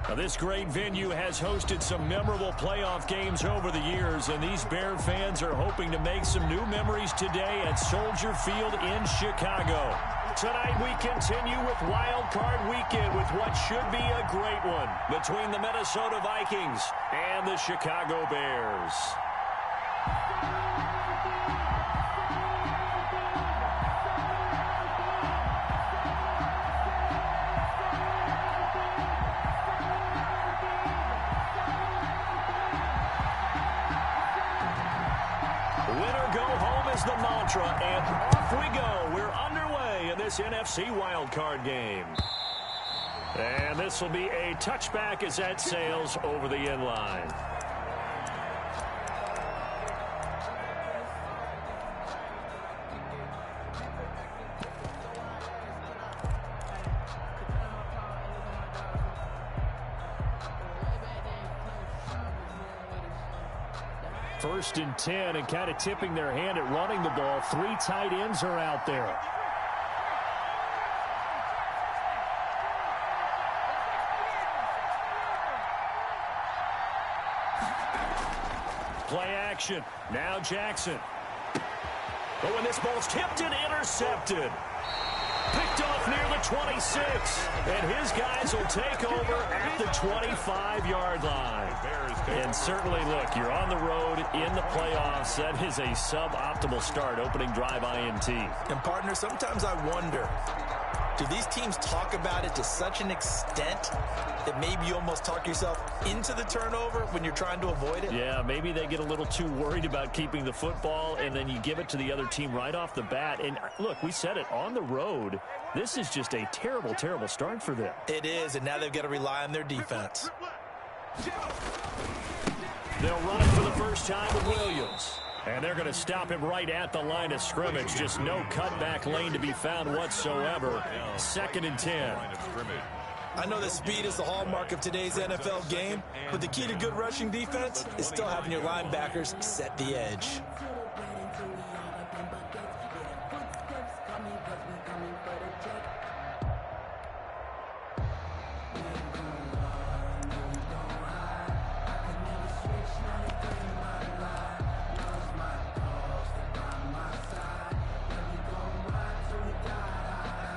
Now, this great venue has hosted some memorable playoff games over the years, and these Bear fans are hoping to make some new memories today at Soldier Field in Chicago. Tonight we continue with Wild Card Weekend with what should be a great one between the Minnesota Vikings and the Chicago Bears. Winner go home is the mantra, and off we go. We're underway in this NFC wildcard game. And this will be a touchback as that sails over the end line. First and 10, and kind of tipping their hand at running the ball. 3 tight ends are out there. Play action. Now Jackson. Oh, and this ball's tipped and intercepted. Picked off near the 26. And his guys will take over at the 25-yard line. And certainly, look, you're on the road in the playoffs. That is a suboptimal start, opening drive INT. And, partner, sometimes I wonder, do these teams talk about it to such an extent that maybe you almost talk yourself into the turnover when you're trying to avoid it? Yeah, maybe they get a little too worried about keeping the football, and then you give it to the other team right off the bat. And, look, we said it, on the road, this is just a terrible, terrible start for them. It is, and now they've got to rely on their defense. They'll run it for the first time with Williams. And they're going to stop him right at the line of scrimmage. Just no cutback lane to be found whatsoever. 2nd and 10. I know that speed is the hallmark of today's NFL game, but the key to good rushing defense is still having your linebackers set the edge.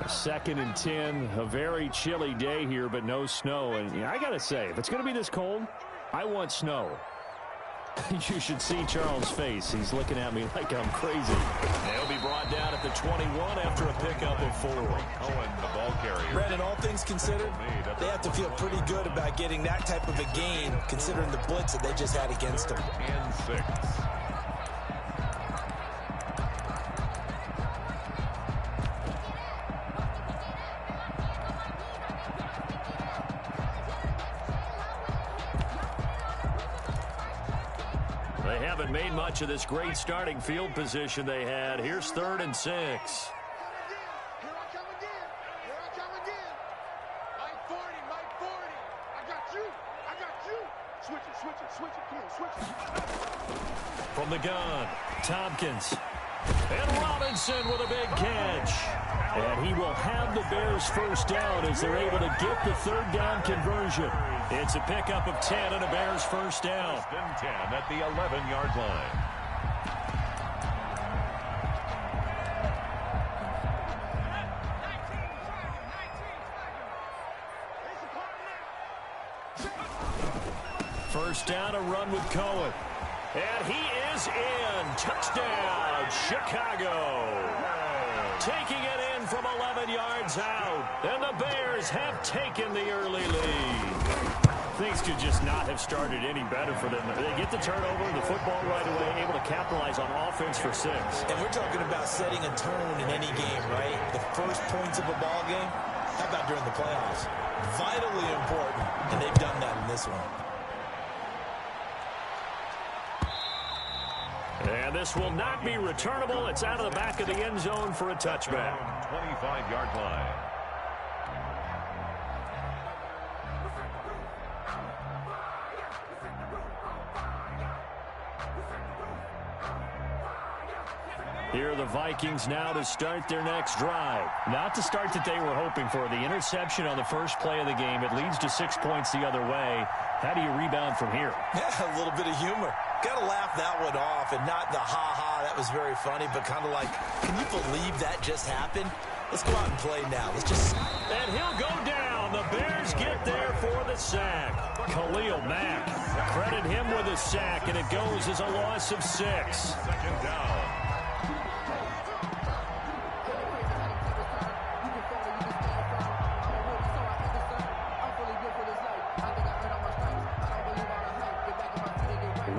Second and 10, a very chilly day here, but no snow. And I got to say, if it's going to be this cold, I want snow. You should see Charles' face. He's looking at me like I'm crazy. They'll be brought down at the 21 after a pickup of 4. Cohen, the ball carrier. Brandon, all things considered, they have to feel pretty good about getting that type of a gain, considering the blitz that they just had against them. And 6. They haven't made much of this great starting field position they had. Here's 3rd and 6. Here I come again. Here I come again. Mike 40, Mike 40. I got you. I got you. Switch it, switch it, switch it. Come on, switch it. From the gun, Tompkins. And Robinson with a big catch. And he will have the Bears first down as they're able to get the 3rd down conversion. It's a pickup of 10 and a Bears first down. 10 at the 11-yard line. First down, a run with Cohen. And he is in. Touchdown, Chicago. Taking it in from 11 yards out. And the Bears have taken the early lead. Things could just not have started any better for them. They get the turnover, the football right away, able to capitalize on offense for 6. And we're talking about setting a tone in any game, right? The first points of a ball game. How about during the playoffs? Vitally important, and they've done that in this one. And this will not be returnable. It's out of the back of the end zone for a touchback. 25-yard line. Here are the Vikings now to start their next drive. Not the start that they were hoping for. The interception on the first play of the game. It leads to 6 points the other way. How do you rebound from here? Yeah, a little bit of humor. Got to laugh that one off, and not the ha-ha, that was very funny, but kind of like, can you believe that just happened? Let's go out and play now. Let's just... And he'll go down. The Bears get there for the sack. Khalil Mack. Credit him with a sack, and it goes as a loss of 6. Second down.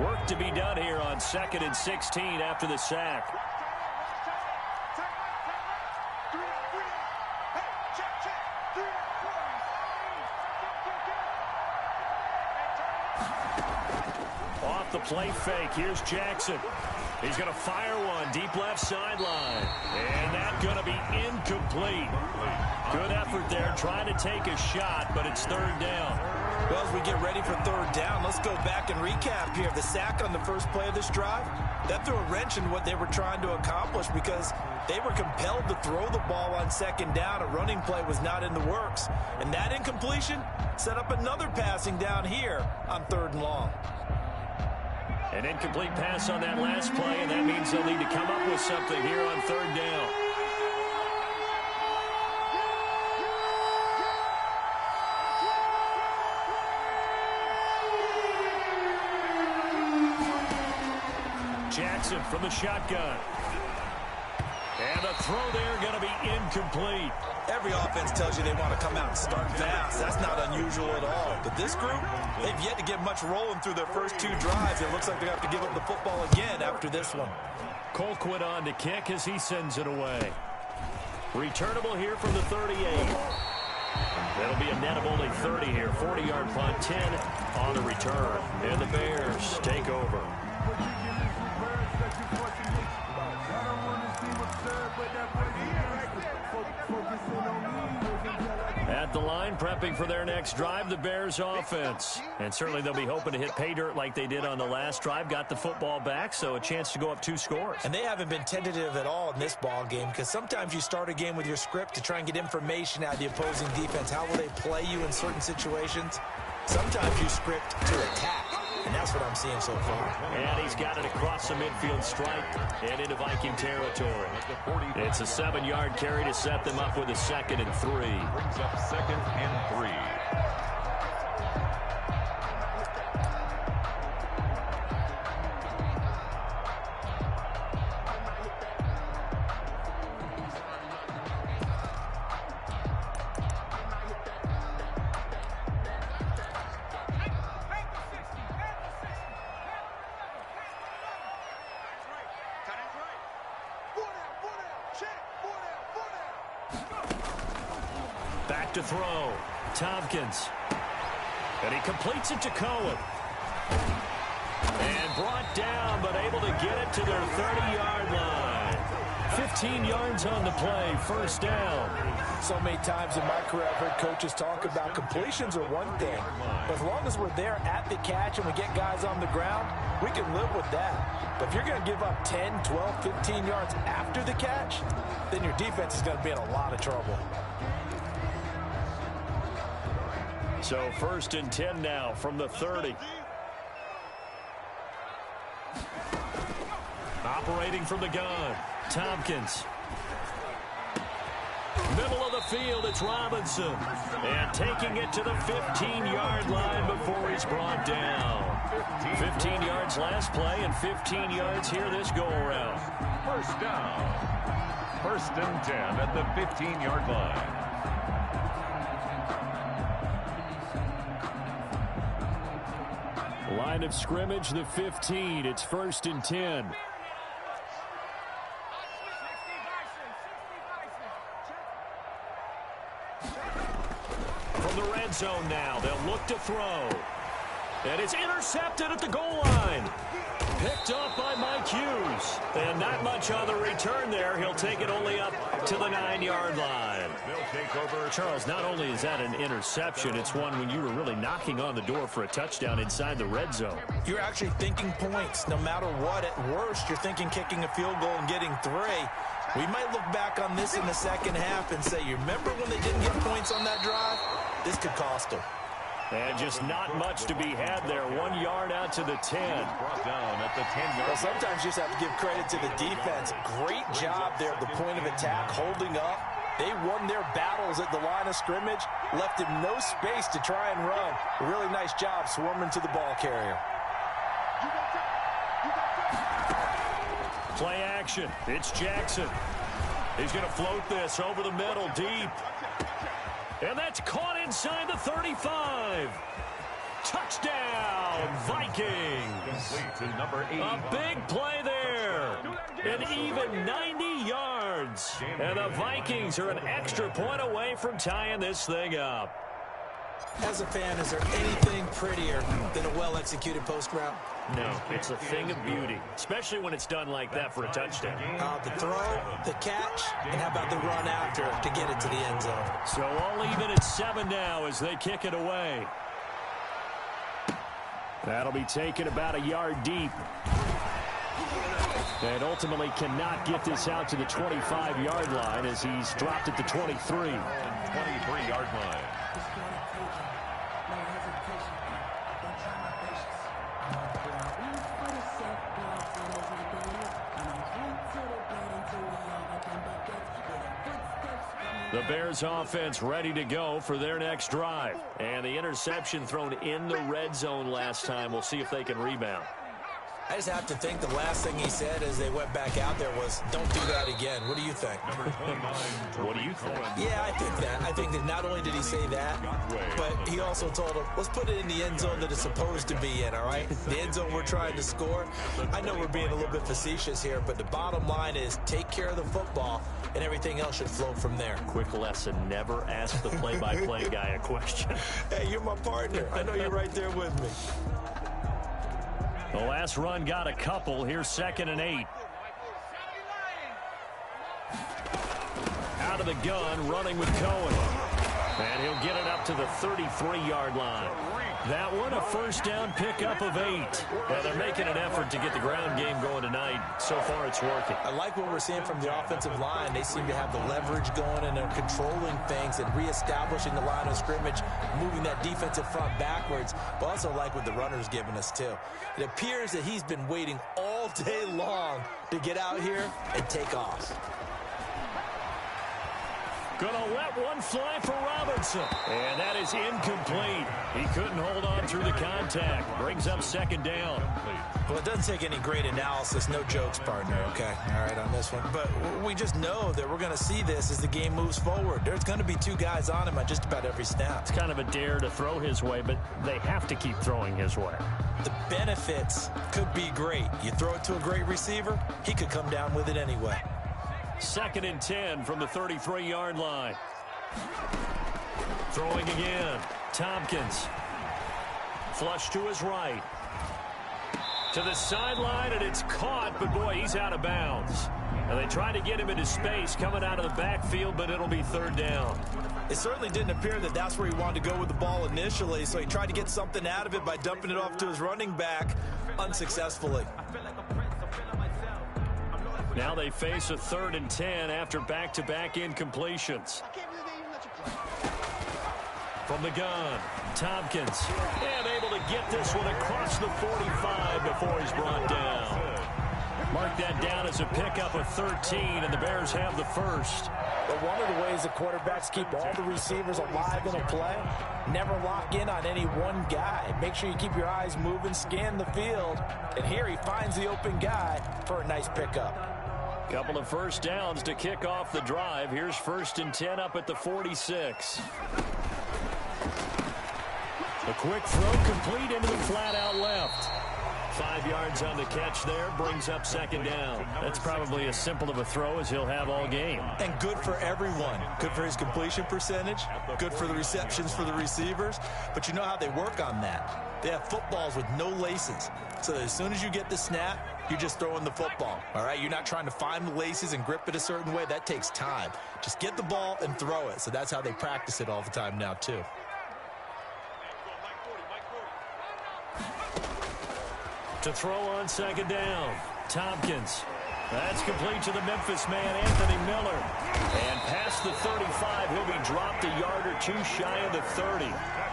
Work to be done here on 2nd and 16 after the sack. Off the play fake. Here's Jackson. He's going to fire one deep left sideline. And that's going to be incomplete. Good effort there trying to take a shot, but it's 3rd down. Well, as we get ready for 3rd down, let's go back and recap here. The sack on the first play of this drive, that threw a wrench in what they were trying to accomplish because they were compelled to throw the ball on 2nd down. A running play was not in the works. And that incompletion set up another passing down here on 3rd and long. An incomplete pass on that last play, and that means they'll need to come up with something here on 3rd down. Jackson from the shotgun. And the throw there going to be incomplete. Every offense tells you they want to come out and start fast. That's not unusual at all. But this group, they've yet to get much rolling through their first 2 drives. It looks like they have to give up the football again after this one. Colquitt on to kick as he sends it away. Returnable here from the 38. That'll be a net of only 30 here. 40-yard punt, 10 on the return. And the Bears take over. At the line, prepping for their next drive, the Bears offense. And certainly they'll be hoping to hit pay dirt like they did on the last drive. Got the football back, so a chance to go up 2 scores. And they haven't been tentative at all in this ball game because sometimes you start a game with your script to try and get information out of the opposing defense. How will they play you in certain situations? Sometimes you script to attack. And that's what I'm seeing so far. And he's got it across the midfield stripe and into Viking territory. It's a 7-yard carry to set them up with a 2nd and 3. Brings up 2nd and 3. Back to throw. Tompkins. And he completes it to Cohen. And brought down, but able to get it to their 30-yard line. 15 yards on the play, 1st down. So many times in my career, I've heard coaches talk about completions are one thing. But as long as we're there at the catch and we get guys on the ground, we can live with that. But if you're going to give up 10, 12, 15 yards after the catch, then your defense is going to be in a lot of trouble. So 1st and 10 now from the 30. Operating from the gun, Tompkins. Middle of the field, it's Robinson. And taking it to the 15-yard line before he's brought down. 15 yards last play and 15 yards here this go-around. 1st down. 1st and 10 at the 15-yard line. Line of scrimmage, the 15. It's 1st and 10. From the red zone now, they'll look to throw. And it's intercepted at the goal line. Picked off by Mike Hughes. And not much on the return there. He'll take it only up to the 9-yard line. They'll take over. Charles, not only is that an interception, it's one when you were really knocking on the door for a touchdown inside the red zone. You're actually thinking points. No matter what, at worst, you're thinking kicking a field goal and getting 3. We might look back on this in the second half and say, you remember when they didn't get points on that drive? This could cost them. And just not much to be had there. 1 yard out to the 10. Brought down at the 10-yard. Well, sometimes you just have to give credit to the defense. Great job there at the point of attack, holding up. They won their battles at the line of scrimmage, left him no space to try and run. A really nice job swarming to the ball carrier. Play action. It's Jackson. He's going to float this over the middle deep. And that's caught inside the 35. Touchdown, Vikings. Complete to number 80. A big play there. An even 90 yards. And the Vikings are an extra point away from tying this thing up. As a fan, is there anything prettier than a well-executed post route? No, it's a thing of beauty, especially when it's done like that for a touchdown. The throw, the catch, and how about the run after to get it to the end zone? So all even at 7 now as they kick it away. That'll be taken about a yard deep. And ultimately cannot get this out to the 25-yard line as he's dropped at the 23. 23-yard line. The Bears offense ready to go for their next drive. And the interception thrown in the red zone last time. We'll see if they can rebound. I just have to think the last thing he said as they went back out there was, don't do that again. What do you think? What do you think? Yeah, I think that. I think that not only did he say that, but he also told him, let's put it in the end zone that it's supposed to be in, all right? The end zone we're trying to score. I know we're being a little bit facetious here, but the bottom line is take care of the football, and everything else should flow from there. Quick lesson, never ask the play-by-play guy a question. Hey, you're my partner. I know you're right there with me. The last run got a couple. Here's 2nd and 8. Out of the gun, running with Cohen. And he'll get it up to the 33-yard line. That one, a first down pickup of 8. Well, they're making an effort to get the ground game going tonight. So far, it's working. I like what we're seeing from the offensive line. They seem to have the leverage going, and they're controlling things and reestablishing the line of scrimmage, moving that defensive front backwards. But also like what the runner's giving us, too. It appears that he's been waiting all day long to get out here and take off. Gonna let one fly for Robinson. And that is incomplete. He couldn't hold on through the contact. Brings up 2nd down. Well, it doesn't take any great analysis. No jokes, partner, okay? All right, on this one. But we just know that we're going to see this as the game moves forward. There's going to be 2 guys on him on just about every snap. It's kind of a dare to throw his way, but they have to keep throwing his way. The benefits could be great. You throw it to a great receiver, he could come down with it anyway. 2nd and 10 from the 33-yard line. Throwing again. Tompkins. Flush to his right. To the sideline, and it's caught, but boy, he's out of bounds. And they try to get him into space coming out of the backfield, but it'll be 3rd down. It certainly didn't appear that that's where he wanted to go with the ball initially, so he tried to get something out of it by dumping it off to his running back unsuccessfully. Now they face a 3rd and 10 after back-to-back incompletions. From the gun, Tompkins. And able to get this one across the 45 before he's brought down. Mark that down as a pickup of 13, and the Bears have the first. But one of the ways the quarterbacks keep all the receivers alive in a play, never lock in on any one guy. Make sure you keep your eyes moving, scan the field. And here he finds the open guy for a nice pickup. Couple of first downs to kick off the drive. Here's 1st and 10 up at the 46. A quick throw complete into the flat out left. 5 yards on the catch there, brings up second down. That's probably as simple of a throw as he'll have all game. And good for everyone. Good for his completion percentage, good for the receptions for the receivers. But you know how they work on that. They have footballs with no laces. So as soon as you get the snap, you're just throwing the football. All right, you're not trying to find the laces and grip it a certain way. That takes time. Just get the ball and throw it. So that's how they practice it all the time now, too. To throw on second down, Tompkins. That's complete to the Memphis man, Anthony Miller. And past the 35, he'll be dropped a yard or two shy of the 30.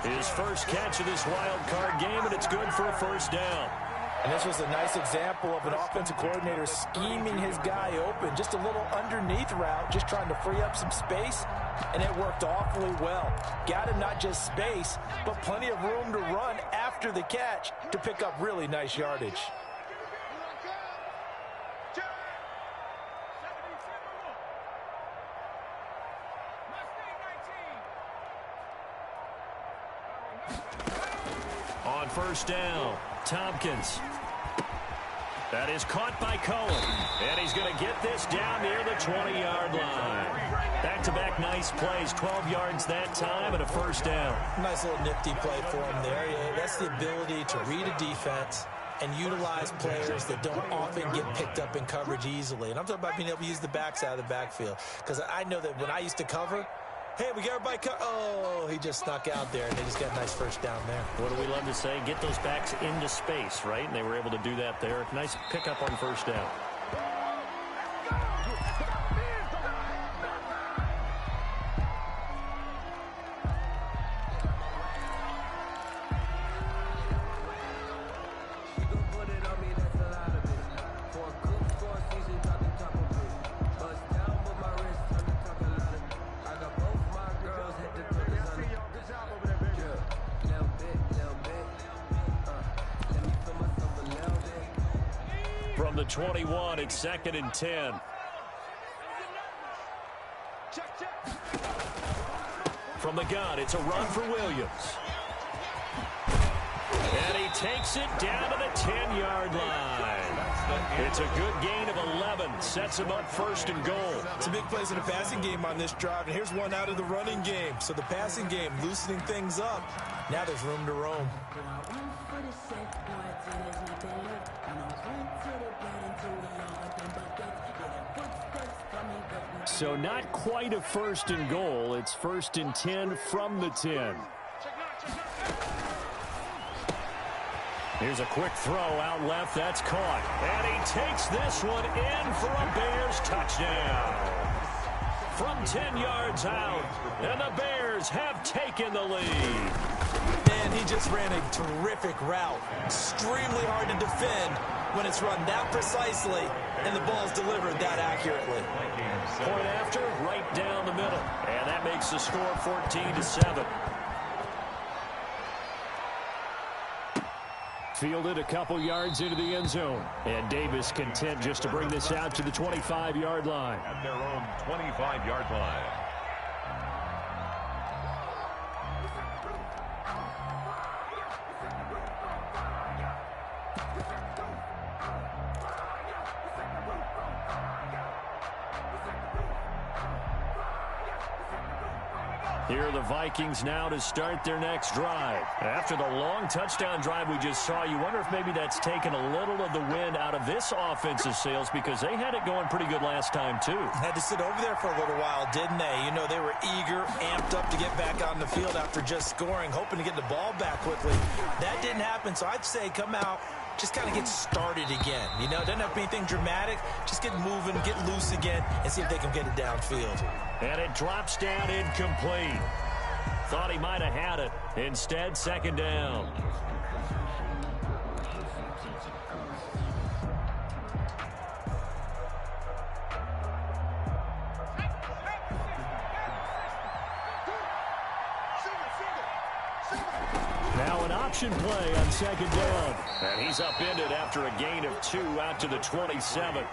His first catch of this wild card game, and it's good for a first down. And this was a nice example of an offensive coordinator scheming his guy open. Just a little underneath route, just trying to free up some space, and it worked awfully well. Got him not just space, but plenty of room to run after the catch to pick up really nice yardage. On first down, Tompkins. That is caught by Cohen. And he's going to get this down near the 20-yard line. Back-to-back nice plays, 12 yards that time and a first down. Nice little nifty play for him there. Yeah, that's the ability to read a defense and utilize players that don't often get picked up in coverage easily. And I'm talking about being able to use the backs out of the backfield. Because I know that when I used to cover, hey, we got everybody oh, he just snuck out there, and they just got a nice first down there. What do we love to say? Get those backs into space, right? And they were able to do that there. Nice pickup on first down. From the 21, it's 2nd and 10. From the gun, it's a run for Williams. And he takes it down to the 10-yard line. It's a good gain of 11. Sets him up 1st and goal. It's a big plays in the passing game on this drive, and here's one out of the running game. So the passing game loosening things up. Now there's room to roam. So not quite a 1st and goal. It's 1st and 10 from the 10. Here's a quick throw out left. That's caught. And he takes this one in for a Bears touchdown. From 10 yards out. And the Bears have taken the lead. Man, he just ran a terrific route. Extremely hard to defend when it's run that precisely and the ball's delivered that accurately. Point after, right down the middle. And that makes the score 14-7. Fielded a couple yards into the end zone. And Davis content just to bring this out to the 25-yard line. At their own 25-yard line. Here are the Vikings now to start their next drive. After the long touchdown drive we just saw, you wonder if maybe that's taken a little of the wind out of this offensive sails because they had it going pretty good last time, too. Had to sit over there for a little while, didn't they? You know, they were eager, amped up to get back on the field after just scoring, hoping to get the ball back quickly. That didn't happen, so I'd say come out, just kind of get started again. You know, it doesn't have to be anything dramatic. Just get moving, get loose again, and see if they can get it downfield. And it drops down incomplete. Thought he might have had it. Instead, 2nd down. Now an option play on second down. And he's upended after a gain of 2 out to the 27.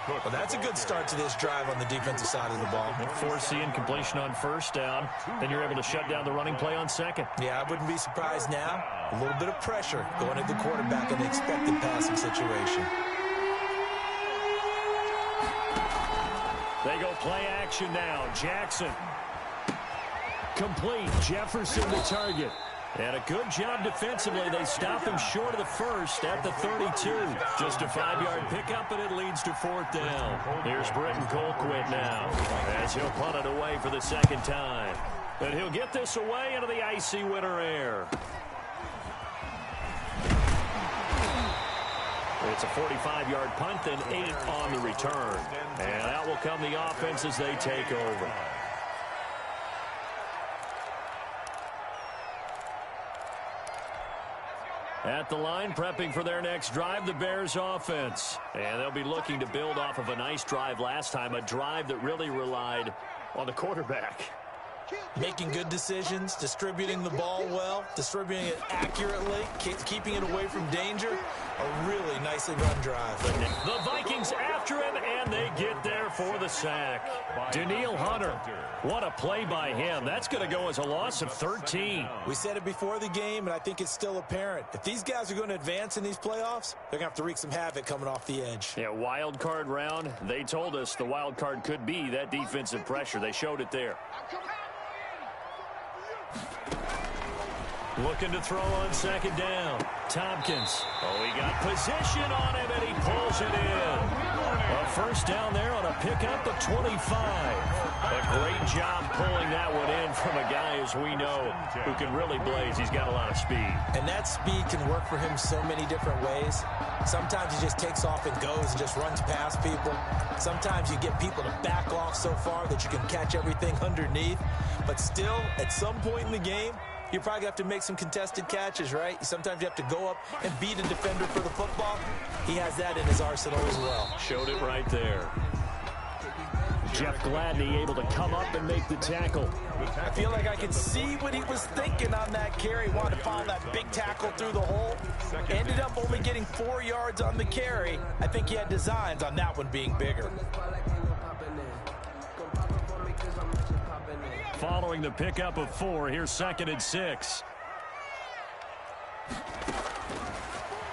Well, that's a good start to this drive on the defensive side of the ball. Forcing completion on first down. Then you're able to shut down the running play on second. Yeah, I wouldn't be surprised now. A little bit of pressure going at the quarterback in the expected passing situation. They go play action now. Jackson. Complete. Jefferson the target. And a good job defensively. They stop him short of the first at the 32. Just a 5-yard pickup, and it leads to 4th down. Here's Britton Colquitt now as he'll punt it away for the second time. And he'll get this away into the icy winter air. It's a 45-yard punt and 8 on the return. And out will come the offense as they take over. At the line, prepping for their next drive, the Bears offense. And they'll be looking to build off of a nice drive last time, a drive that really relied on the quarterback. Making good decisions, distributing the ball well, distributing it accurately, keeping it away from danger. A really nicely run drive. The Vikings after him, and they get there for the sack. Danielle Hunter, what a play by him. That's going to go as a loss of 13. We said it before the game, and I think it's still apparent. If these guys are going to advance in these playoffs, they're going to have to wreak some havoc coming off the edge. Yeah, wild card round. They told us the wild card could be that defensive pressure. They showed it there. Looking to throw on second down. Tompkins. Oh, he got position on him, and he pulls it in. A first down there on a pickup of 25. A great job pulling that one in from a guy, as we know, who can really blaze. He's got a lot of speed. And that speed can work for him so many different ways. Sometimes he just takes off and goes and just runs past people. Sometimes you get people to back off so far that you can catch everything underneath. But still, at some point in the game, you probably have to make some contested catches, right? Sometimes you have to go up and beat a defender for the football. He has that in his arsenal as well. Showed it right there. Jeff Gladney able to come up and make the tackle. I feel like I could see what he was thinking on that carry. Wanted to follow that big tackle through the hole. Ended up only getting 4 yards on the carry. I think he had designs on that one being bigger. Following the pickup of 4, here's 2nd and 6.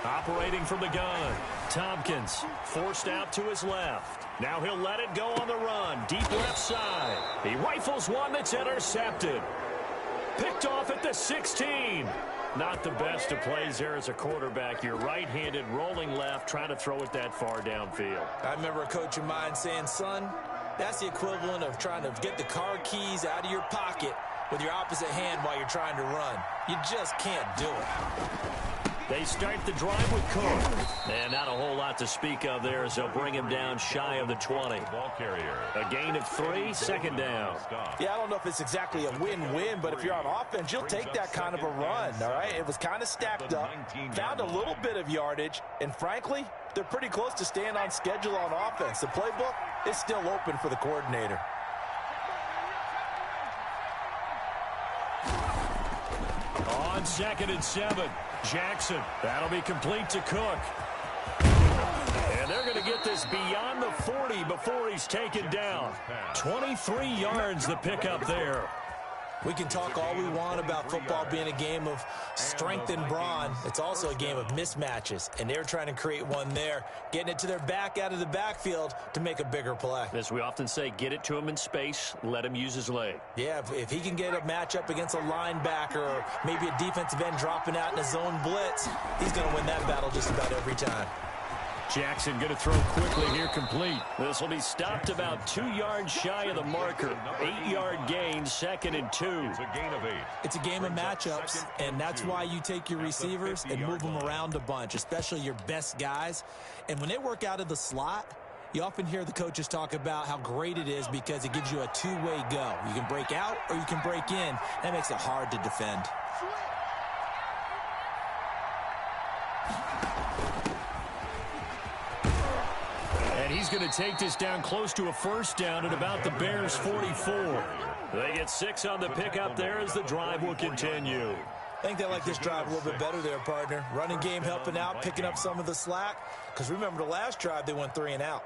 Operating from the gun. Tompkins forced out to his left. Now he'll let it go on the run. Deep left side. He rifles one that's intercepted. Picked off at the 16. Not the best of plays there as a quarterback. You're right-handed, rolling left, trying to throw it that far downfield. I remember a coach of mine saying, son, that's the equivalent of trying to get the car keys out of your pocket with your opposite hand while you're trying to run. You just can't do it. They start the drive with Cook. And not a whole lot to speak of there as they'll bring him down shy of the 20. A gain of 3, 2nd down. Yeah, I don't know if it's exactly a win-win, but if you're on offense, you'll take that kind of a run, all right? It was kind of stacked up, found a little bit of yardage, and frankly, they're pretty close to staying on schedule on offense. The playbook is still open for the coordinator. On 2nd and 7, Jackson. That'll be complete to Cook. And they're going to get this beyond the 40 before he's taken down. 23 yards the pickup there. We can talk all we want about football being a game of strength and brawn. It's also a game of mismatches, and they're trying to create one there, getting it to their back out of the backfield to make a bigger play. As we often say, get it to him in space, let him use his leg. Yeah, if he can get a matchup against a linebacker or maybe a defensive end dropping out in a zone blitz, he's going to win that battle just about every time. Jackson going to throw quickly here, complete. This will be stopped about 2 yards shy of the marker. 8-yard gain, 2nd and 2. It's a gain of 8. It's a game of matchups, and that's why you take your receivers and move them around a bunch, especially your best guys. And when they work out of the slot, you often hear the coaches talk about how great it is because it gives you a two-way go. You can break out or you can break in. That makes it hard to defend. And he's going to take this down close to a first down at about the Bears' 44. They get 6 on the pickup there as the drive will continue. I think they like this drive a little bit better there, partner. Running game helping out, picking up some of the slack. Because remember, the last drive, they went 3 and out.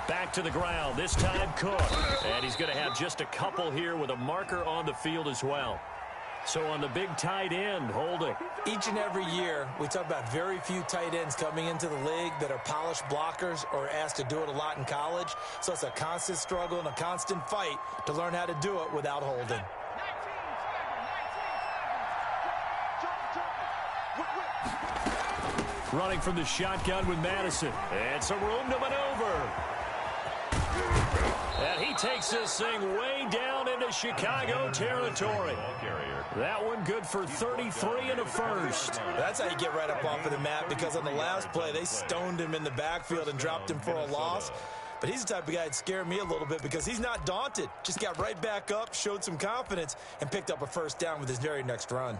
Back to the ground, this time Cook. And he's going to have just a couple here with a marker on the field as well. So on the big tight end, holding. Each and every year, we talk about very few tight ends coming into the league that are polished blockers or asked to do it a lot in college. So it's a constant struggle and a constant fight to learn how to do it without holding. Running from the shotgun with Madison. And some room to maneuver. And he takes this thing way down into Chicago territory. That one good for 33 and a first. That's how you get right up off of the mat, because on the last play, they stoned him in the backfield and dropped him for a loss. But he's the type of guy that scared me a little bit because he's not daunted. Just got right back up, showed some confidence, and picked up a first down with his very next run.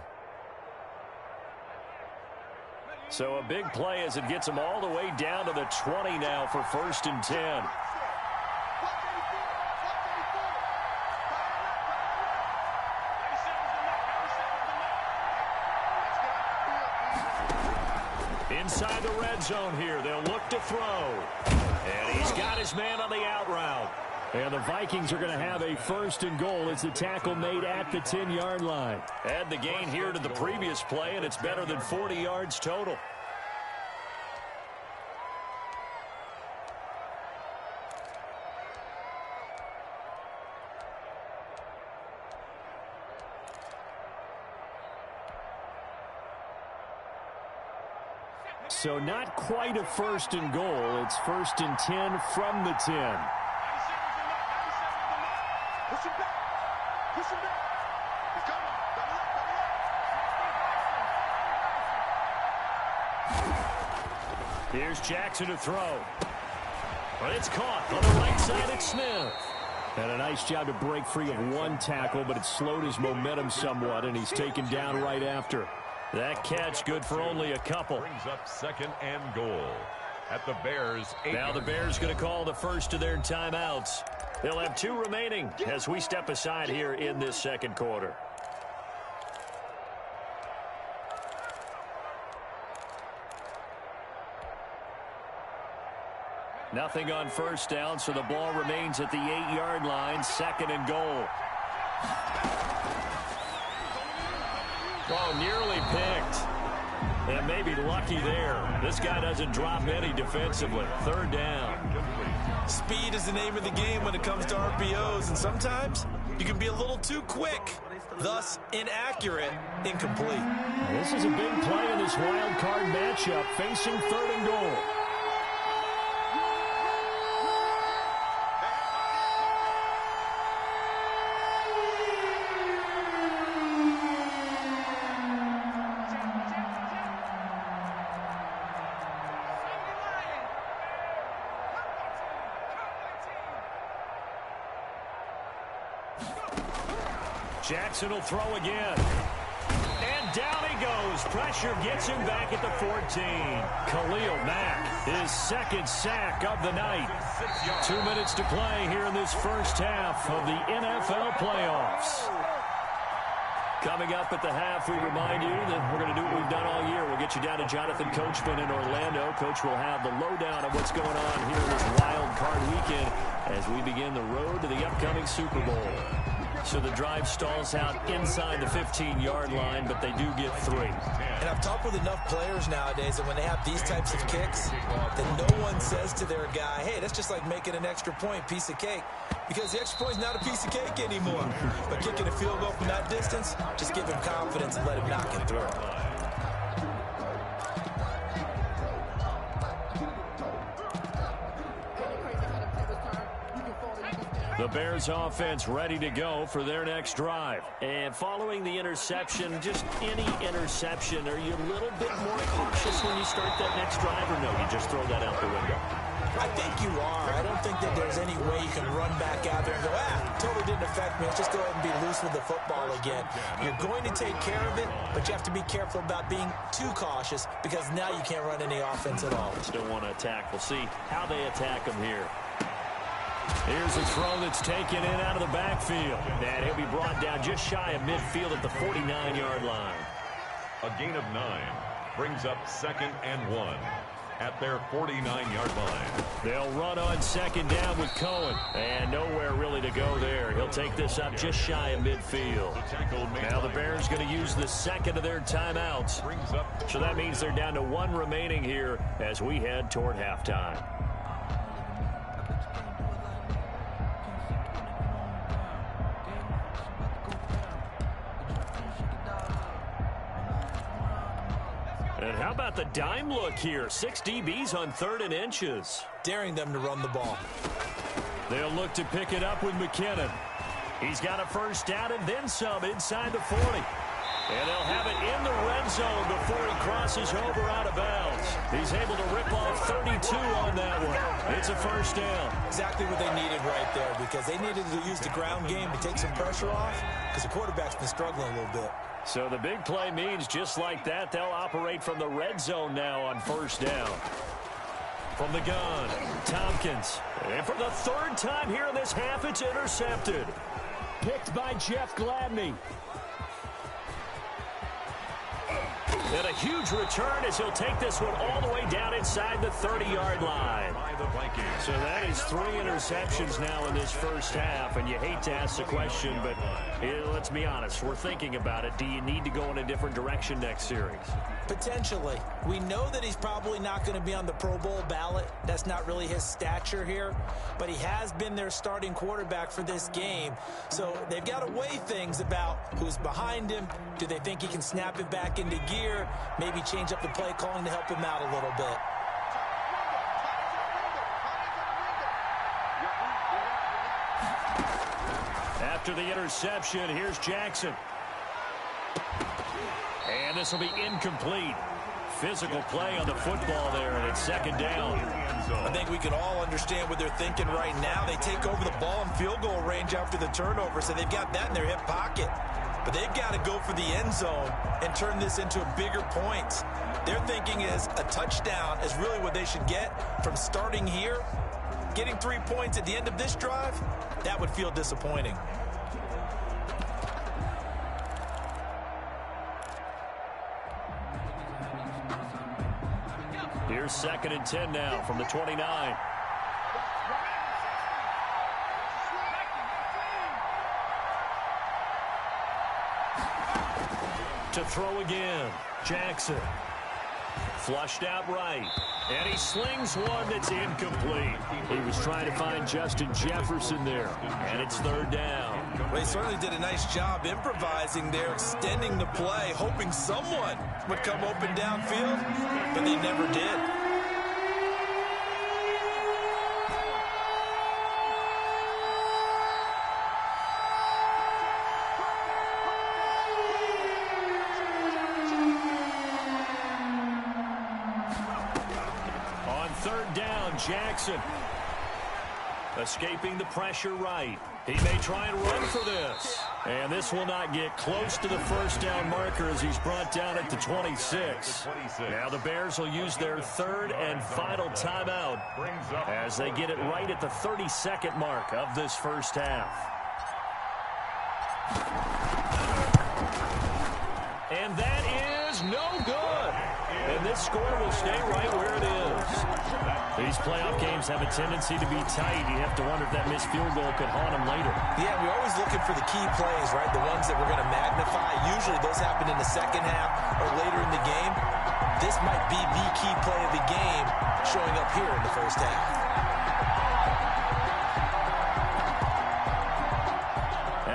So a big play as it gets him all the way down to the 20 now for 1st and 10. Inside the red zone here, they'll look to throw. And he's got his man on the out route. And the Vikings are going to have a 1st and goal as the tackle made at the 10-yard line. Add the gain here to the previous play, and it's better than 40 yards total. So not quite a 1st and goal. It's 1st and 10 from the 10. Push him back. Push him back. He's coming. Here's Jackson to throw. But it's caught on the right side. It's Smith. And a nice job to break free of one tackle, but it slowed his momentum somewhat, and he's taken down right after. That catch good for only a couple. Brings up 2nd and goal at the Bears' 8. Now the Bears going to call the first of their timeouts. They'll have 2 remaining as we step aside here in this 2nd quarter. Nothing on 1st down, so the ball remains at the 8-yard line, 2nd and goal. Oh, nearly picked. And maybe lucky there. This guy doesn't drop any defensively. 3rd down. Speed is the name of the game when it comes to RPOs, and sometimes you can be a little too quick, thus inaccurate, incomplete. This is a big play in this wild card matchup, facing 3rd and goal. Jackson will throw again. And down he goes. Pressure gets him back at the 14. Khalil Mack, his 2nd sack of the night. 2 minutes to play here in this first half of the NFL playoffs. Coming up at the half, we remind you that we're going to do what we've done all year. We'll get you down to Jonathan Coachman in Orlando. Coach will have the lowdown of what's going on here in this wild card weekend as we begin the road to the upcoming Super Bowl. So the drive stalls out inside the 15-yard line, but they do get 3. And I've talked with enough players nowadays that when they have these types of kicks, that no one says to their guy, hey, that's just like making an extra point, piece of cake. Because the extra point is not a piece of cake anymore. But kicking a field goal from that distance, just give him confidence and let him knock it through. The Bears offense ready to go for their next drive. And following the interception, just any interception, are you a little bit more cautious when you start that next drive, or no, you just throw that out the window? I think you are. I don't think that there's any way you can run back out there and go, totally didn't affect me. Let's just go ahead and be loose with the football again. You're going to take care of it, but you have to be careful about being too cautious because now you can't run any offense at all. Still want to attack. We'll see how they attack them here. Here's a throw that's taken in out of the backfield. And he'll be brought down just shy of midfield at the 49-yard line. A gain of 9 brings up 2nd and 1 at their 49-yard line. They'll run on 2nd down with Cohen. And nowhere really to go there. He'll take this up just shy of midfield. Now the Bears going to use the 2nd of their timeouts. So that means they're down to 1 remaining here as we head toward halftime. And how about the dime look here? 6 DBs on 3rd and inches. Daring them to run the ball. They'll look to pick it up with McKinnon. He's got a first down and then some inside the 40. And they'll have it in the red zone before he crosses over out of bounds. He's able to rip off 32 on that one. It's a first down. Exactly what they needed right there because they needed to use the ground game to take some pressure off because the quarterback's been struggling a little bit. So the big play means just like that, they'll operate from the red zone now on first down. From the gun, Tompkins. And for the 3rd time here in this half, it's intercepted. Picked by Jeff Gladney. And a huge return as he'll take this one all the way down inside the 30-yard line. So that is 3 interceptions now in this first half, and you hate to ask the question, but let's be honest, we're thinking about it. Do you need to go in a different direction next series? Potentially. We know that he's probably not going to be on the Pro Bowl ballot. That's not really his stature here, but he has been their starting quarterback for this game. So they've got to weigh things about who's behind him. Do they think he can snap it back into gear? Maybe change up the play calling to help him out a little bit. After the interception, here's Jackson. And this will be incomplete. Physical play on the football there, and it's 2nd down. I think we can all understand what they're thinking right now. They take over the ball in field goal range after the turnover, so they've got that in their hip pocket. But they've got to go for the end zone and turn this into a bigger point. Their thinking is a touchdown is really what they should get from starting here. Getting 3 points at the end of this drive, that would feel disappointing. Here's 2nd and 10 now from the 29. To throw again, Jackson. Flushed out right. And he slings one that's incomplete. He was trying to find Justin Jefferson there. And it's 3rd down. Well, he certainly did a nice job improvising there, extending the play, hoping someone would come open downfield, but they never did. On 3rd down, Jackson. Escaping the pressure right. He may try and run for this. And this will not get close to the first down marker as he's brought down at the 26. Now the Bears will use their 3rd and final timeout as they get it right at the 32nd mark of this first half. And that is no good. And this score will stay right where it is. These playoff games have a tendency to be tight. You have to wonder if that missed field goal could haunt them later. Yeah, we're always looking for the key plays, right? The ones that we're going to magnify. Usually those happen in the second half or later in the game. This might be the key play of the game showing up here in the first half.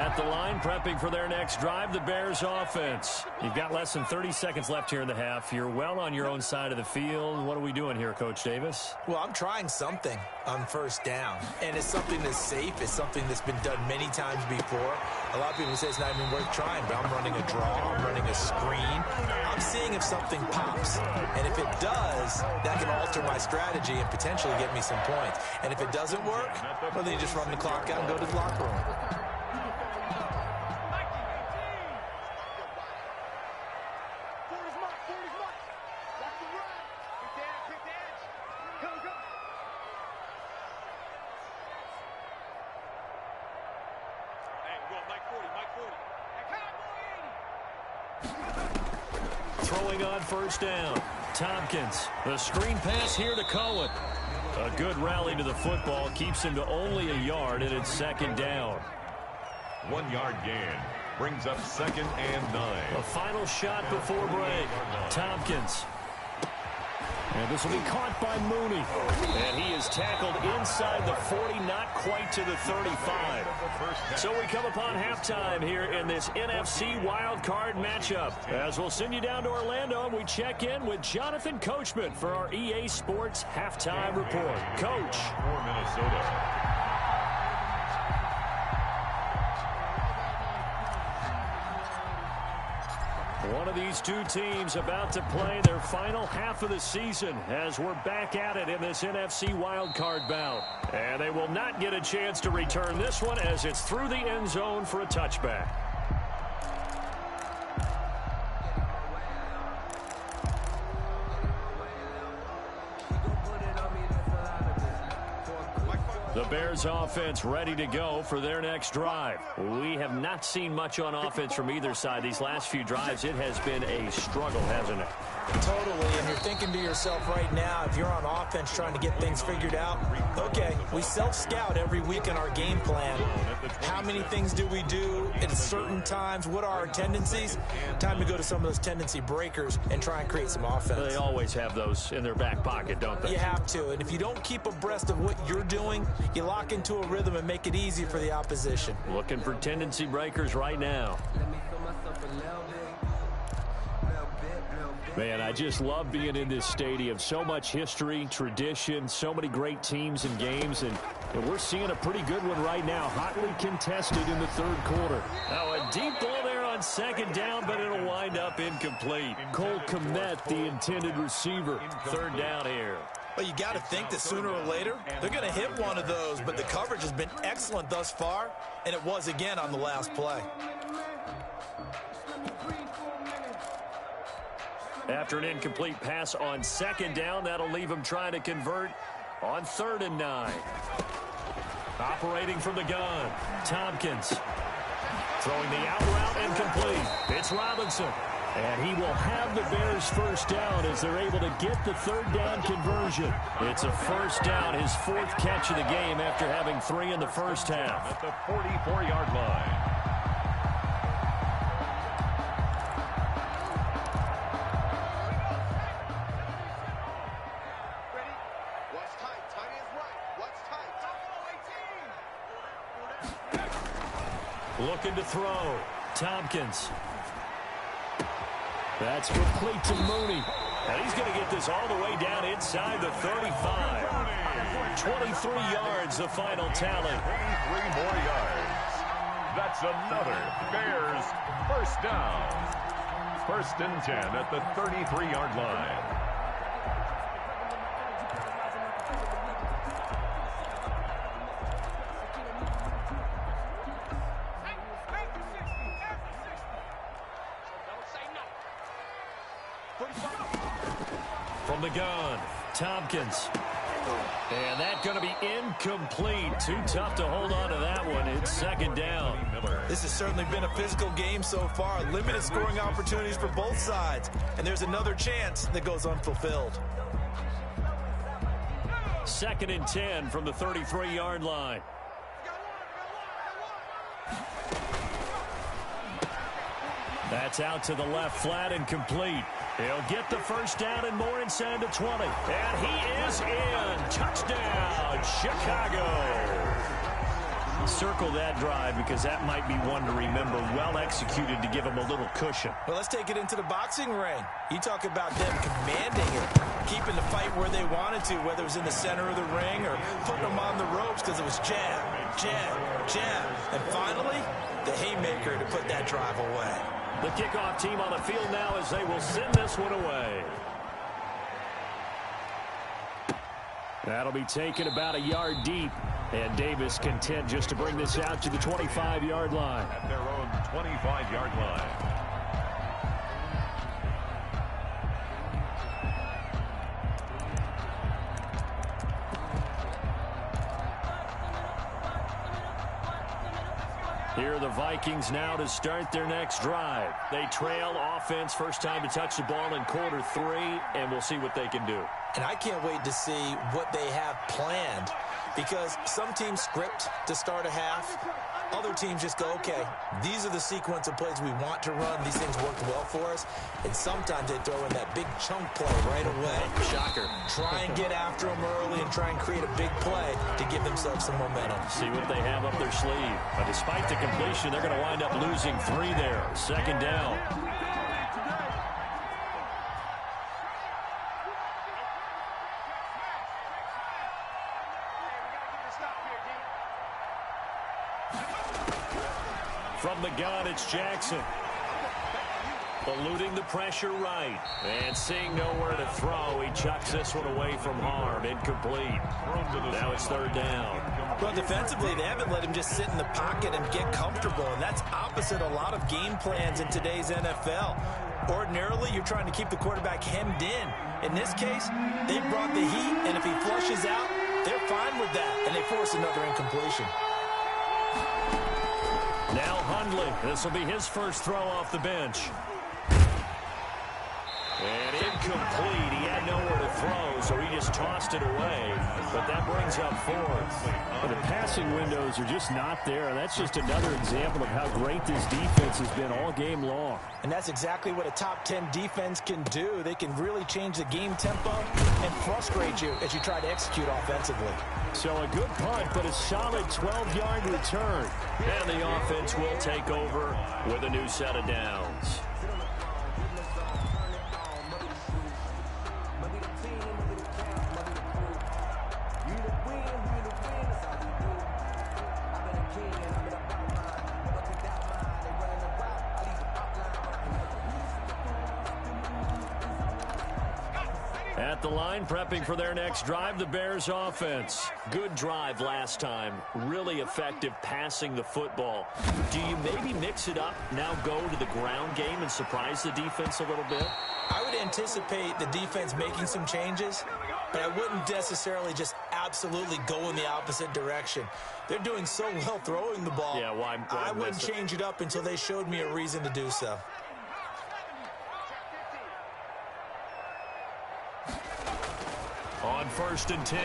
At at the line, prepping for their next drive, the Bears offense. You've got less than 30 seconds left here in the half. You're well on your own side of the field. What are we doing here, Coach Davis? Well, I'm trying something on first down, and it's something that's safe. It's something that's been done many times before. A lot of people say it's not even worth trying, but I'm running a draw. I'm running a screen. I'm seeing if something pops, and if it does, that can alter my strategy and potentially get me some points. And if it doesn't work, well, then you just run the clock out and go to the locker room. Throwing on first down. Tompkins. The screen pass here to Cohen. A good rally to the football keeps him to only a yard, and it's second down. 1 yard gain brings up 2nd and 9. A final shot before break. Tompkins. And this will be caught by Mooney. And he is tackled inside the 40, not quite to the 35. So we come upon halftime here in this NFC wildcard matchup. As we'll send you down to Orlando, and we check in with Jonathan Coachman for our EA Sports Halftime Report. Coach. For Minnesota. One of these two teams about to play their final half of the season as we're back at it in this NFC wildcard bout. And they will not get a chance to return this one as it's through the end zone for a touchback. The Bears offense ready to go for their next drive. We have not seen much on offense from either side. These last few drives, it has been a struggle, hasn't it? Totally, and you're thinking to yourself right now, if you're on offense trying to get things figured out, okay, we self-scout every week in our game plan. How many things do we do at certain times? What are our tendencies? Time to go to some of those tendency breakers and try and create some offense. They always have those in their back pocket, don't they? You have to, and if you don't keep abreast of what you're doing, you lock into a rhythm and make it easy for the opposition. Looking for tendency breakers right now. Man, I just love being in this stadium. So much history, tradition, so many great teams and games, and we're seeing a pretty good one right now. Hotly contested in the third quarter. Now a deep ball there on second down, but it'll wind up incomplete. Cole Kmet, the intended receiver. Third down here. Well, you got to think that sooner or later, they're going to hit one of those, but the coverage has been excellent thus far, and it was again on the last play. After an incomplete pass on second down, that'll leave him trying to convert on 3rd and 9. Operating from the gun, Tompkins. Throwing the out route incomplete. It's Robinson. And he will have the Bears first down as they're able to get the 3rd down conversion. It's a first down, his 4th catch of the game after having 3 in the first half. At the 44-yard line. Looking to throw. Tompkins. That's complete to Mooney. And he's going to get this all the way down inside the 35. 23 yards, the final tally. 23 more yards. That's another Bears first down. 1st and 10 at the 33-yard line. From the gun, Tompkins. And that's going to be incomplete. Too tough to hold on to that one. It's second down. This has certainly been a physical game so far. Limited scoring opportunities for both sides. And there's another chance that goes unfulfilled. 2nd and 10 from the 33-yard line. That's out to the left, flat and complete. He'll get the first down and more inside the 20. And he is in. Touchdown, Chicago. Circle that drive because that might be one to remember. Well executed to give them a little cushion. Well, let's take it into the boxing ring. You talk about them commanding it, keeping the fight where they wanted to, whether it was in the center of the ring or putting them on the ropes because it was jab, jab, jab. And finally, the haymaker to put that drive away. The kickoff team on the field now as they will send this one away. That'll be taken about a yard deep. And Davis content just to bring this out to the 25-yard line. At their own 25-yard line. Here are the Vikings now to start their next drive. They trail offense, first time to touch the ball in quarter 3, and we'll see what they can do. And I can't wait to see what they have planned, because some teams script to start a half. Other teams just go, okay, these are the sequence of plays we want to run. These things worked well for us. And sometimes they throw in that big chunk play right away. Shocker. Try and get after them early and try and create a big play to give themselves some momentum. See what they have up their sleeve. But despite the completion, they're going to wind up losing 3 there. Second down. From the gun, it's Jackson. Eluding the pressure right. And seeing nowhere to throw, he chucks this one away from harm. Incomplete. Now it's third down. Well, defensively, they haven't let him just sit in the pocket and get comfortable. And that's opposite a lot of game plans in today's NFL. Ordinarily, you're trying to keep the quarterback hemmed in. In this case, they brought the heat, and if he flushes out, they're fine with that. And they force another incompletion. Now Hundley. This will be his first throw off the bench. And incomplete. He had nowhere to throw, so he just tossed it away. But that brings up 4th. But the passing windows are just not there, and that's just another example of how great this defense has been all game long. And that's exactly what a top 10 defense can do. They can really change the game tempo and frustrate you as you try to execute offensively. So a good punt, but a solid 12-yard return. And the offense will take over with a new set of downs. At the line, prepping for their next drive, the Bears offense. Good drive last time. Really effective passing the football. Do you maybe mix it up, now go to the ground game and surprise the defense a little bit? I would anticipate the defense making some changes, but I wouldn't necessarily just absolutely go in the opposite direction. They're doing so well throwing the ball. Yeah, why I wouldn't change it up until they showed me a reason to do so. On 1st and 10,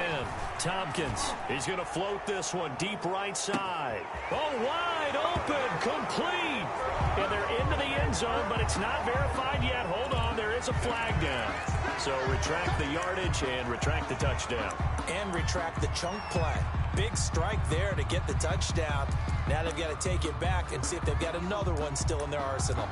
Tompkins. He's going to float this one deep right side. Oh, wide open, complete. And they're into the end zone, but it's not verified yet. Hold on, there is a flag down. So retract the yardage and retract the touchdown. And retract the chunk play. Big strike there to get the touchdown. Now they've got to take it back and see if they've got another one still in their arsenal.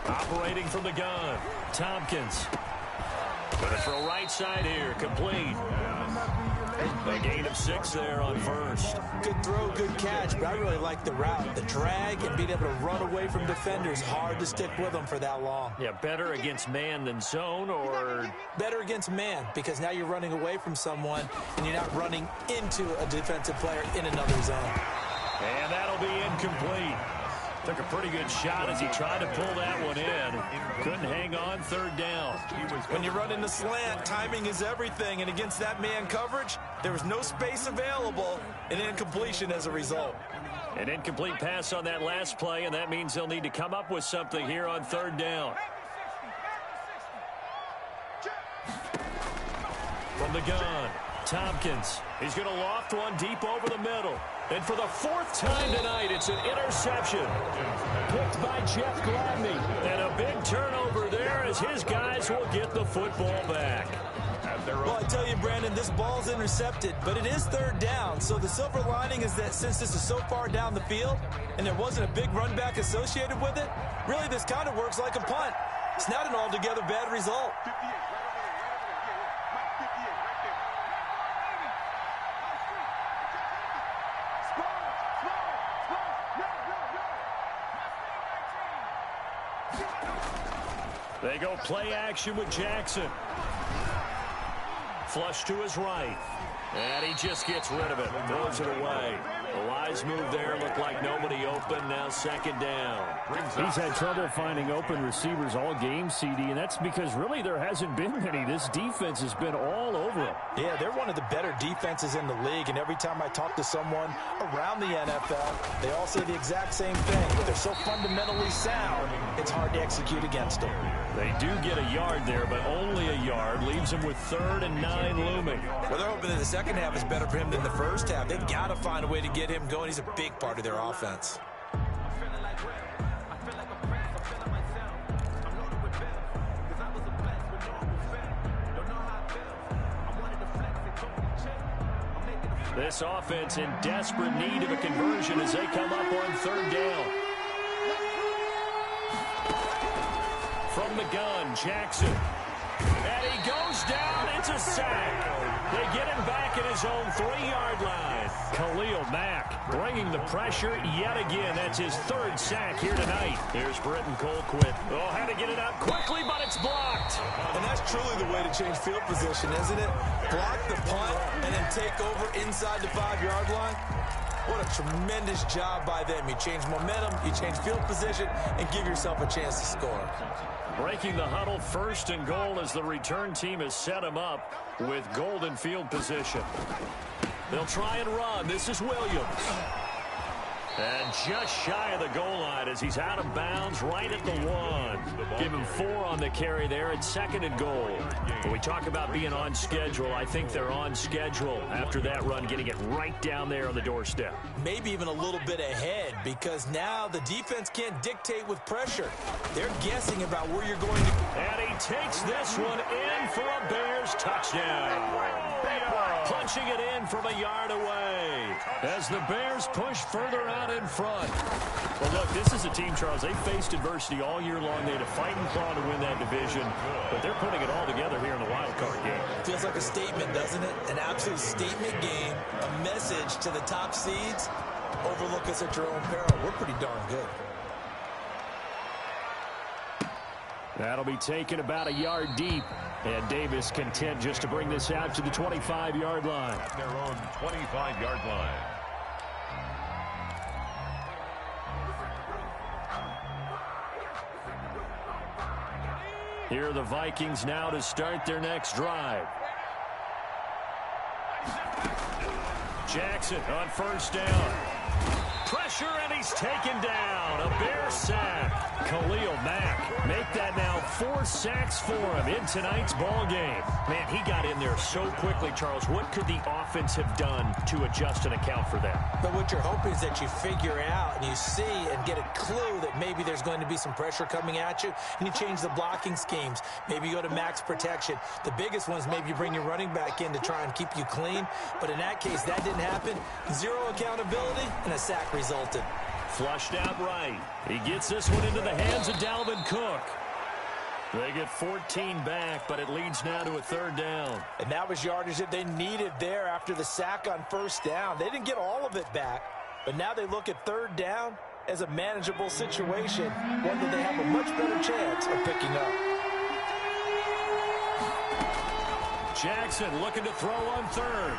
Operating from the gun, Tompkins. Gonna throw right side here, complete. A gain of 6 there on 1st. Good throw, good catch, but I really like the route. The drag and being able to run away from defenders. Hard to stick with them for that long. Yeah, better against man than zone, or better against man, because now you're running away from someone and you're not running into a defensive player in another zone. And that'll be incomplete. Took a pretty good shot as he tried to pull that one in. Couldn't hang on, 3rd down. When you run in the slant, timing is everything. And against that man coverage, there was no space available, and incompletion as a result. An incomplete pass on that last play, and that means they'll need to come up with something here on 3rd down. From the gun, Tompkins. He's going to loft one deep over the middle. And for the fourth time tonight, it's an interception. Picked by Jeff Gladney. And a big turnover there as his guys will get the football back. Well, I tell you, Brandon, this ball's intercepted, but it is third down. So the silver lining is that since this is so far down the field and there wasn't a big run back associated with it, really this kind of works like a punt. It's not an altogether bad result. 58, right over there. Yeah, Mike, 58, right there. They go play action with Jackson. Flush to his right. And he just gets rid of it. Throws it away. A wise move there. Looked like nobody open. Now second down. He's had trouble finding open receivers all game, CD, and that's because really there hasn't been many. This defense has been all over him. Yeah, they're one of the better defenses in the league, and every time I talk to someone around the NFL, they all say the exact same thing. They're so fundamentally sound, it's hard to execute against them. They do get a yard there, but only a yard. Leaves them with 3rd and 9 looming. Well, they're hoping that the second half is better for him than the first half. They've got to find a way to get him going. He's a big part of their offense. This offense in desperate need of a conversion as they come up on 3rd down. From the gun, Jackson. And he goes down. It's a sack. They get him back at his own 3-yard line. Khalil Mack bringing the pressure yet again. That's his 3rd sack here tonight. Here's Britton Colquitt. Oh, had to get it out quickly, but it's blocked. And that's truly the way to change field position, isn't it? Block the punt and then take over inside the 5-yard line. What a tremendous job by them. You change momentum, you change field position, and give yourself a chance to score. Breaking the huddle, 1st and goal as the return team has set him up with golden field position. They'll try and run. This is Williams. And just shy of the goal line as he's out of bounds right at the 1. Give him 4 on the carry there at 2nd and goal. When we talk about being on schedule, I think they're on schedule after that run, getting it right down there on the doorstep. Maybe even a little bit ahead because now the defense can't dictate with pressure. They're guessing about where you're going to. And he takes this one in for a Bears touchdown. Punching it in from a yard away as the Bears push further out in front. Well, look, this is a team, Charles. They faced adversity all year long. They had to fight and claw to win that division, but they're putting it all together here in the wild card game. Feels like a statement, doesn't it? An absolute statement game, a message to the top seeds. Overlook us at your own peril. We're pretty darn good. That'll be taken about a yard deep. And Davis content just to bring this out to the 25-yard line. At their own 25-yard line. Here are the Vikings now to start their next drive. Jackson on 1st down. Pressure, and he's taken down. A Bear sack. Khalil Mack make that now 4 sacks for him in tonight's ball game. Man, he got in there so quickly, Charles. What could the offense have done to adjust and account for that? But what you're hoping is that you figure out and you see and get a clue that maybe there's going to be some pressure coming at you, and you change the blocking schemes. Maybe you go to max protection. The biggest one is maybe you bring your running back in to try and keep you clean. But in that case, that didn't happen. 0 accountability, and a sack resulted. Flushed out right. He gets this one into the hands of Dalvin Cook. They get 14 back, but it leads now to a 3rd down. And that was yardage that they needed there after the sack on 1st down. They didn't get all of it back, but now they look at 3rd down as a manageable situation, one that they have a much better chance of picking up. Jackson looking to throw on 3rd.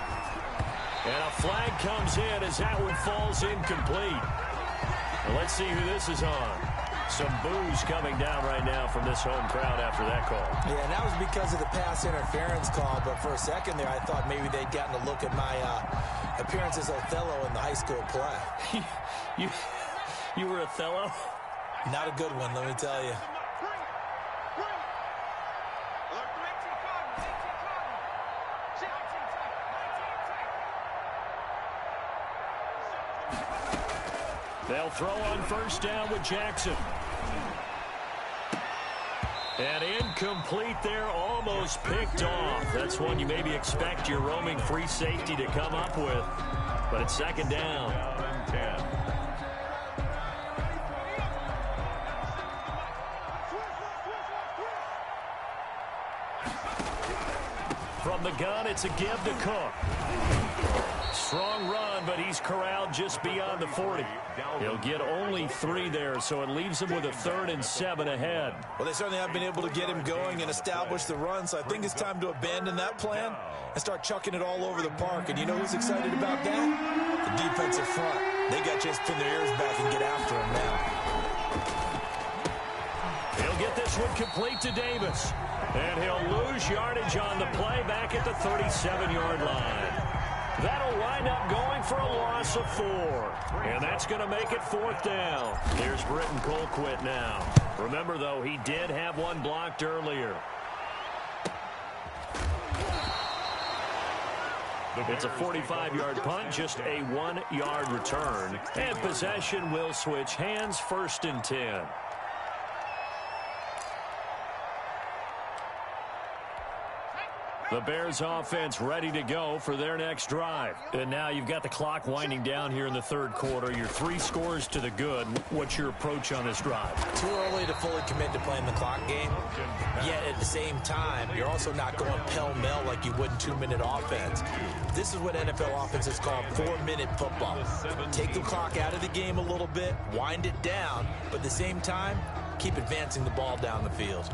And a flag comes in as that one falls incomplete. Well, let's see who this is on. Some boos coming down right now from this home crowd after that call. Yeah, and that was because of the pass interference call. But for a second there, I thought maybe they'd gotten a look at my appearance as Othello in the high school play. You were Othello? Not a good one, let me tell you. They'll throw on first down with Jackson. And incomplete there, almost picked off. That's one you maybe expect your roaming free safety to come up with. But it's second down. And 10. From the gun, it's a give to Cook. Strong run, but he's corralled just beyond the 40. He'll get only 3 there, so it leaves him with a 3rd and 7 ahead. Well, they certainly have been able to get him going and establish the run, so I think it's time to abandon that plan and start chucking it all over the park. And you know who's excited about that? The defensive front. They got to just pin their ears back and get after him now. He'll get this one complete to Davis. And he'll lose yardage on the play back at the 37-yard line. That'll wind up going for a loss of 4. And that's going to make it 4th down. Here's Britton Colquitt now. Remember, though, he did have one blocked earlier. It's a 45-yard punt, just a 1-yard return. And possession will switch hands, 1st and 10. The Bears offense ready to go for their next drive. And now you've got the clock winding down here in the 3rd quarter. Your 3 scores to the good. What's your approach on this drive? Too early to fully commit to playing the clock game. Yet at the same time, you're also not going pell-mell like you would in 2-minute offense. This is what NFL offenses call 4-minute football. Take the clock out of the game a little bit, wind it down, but at the same time, keep advancing the ball down the field.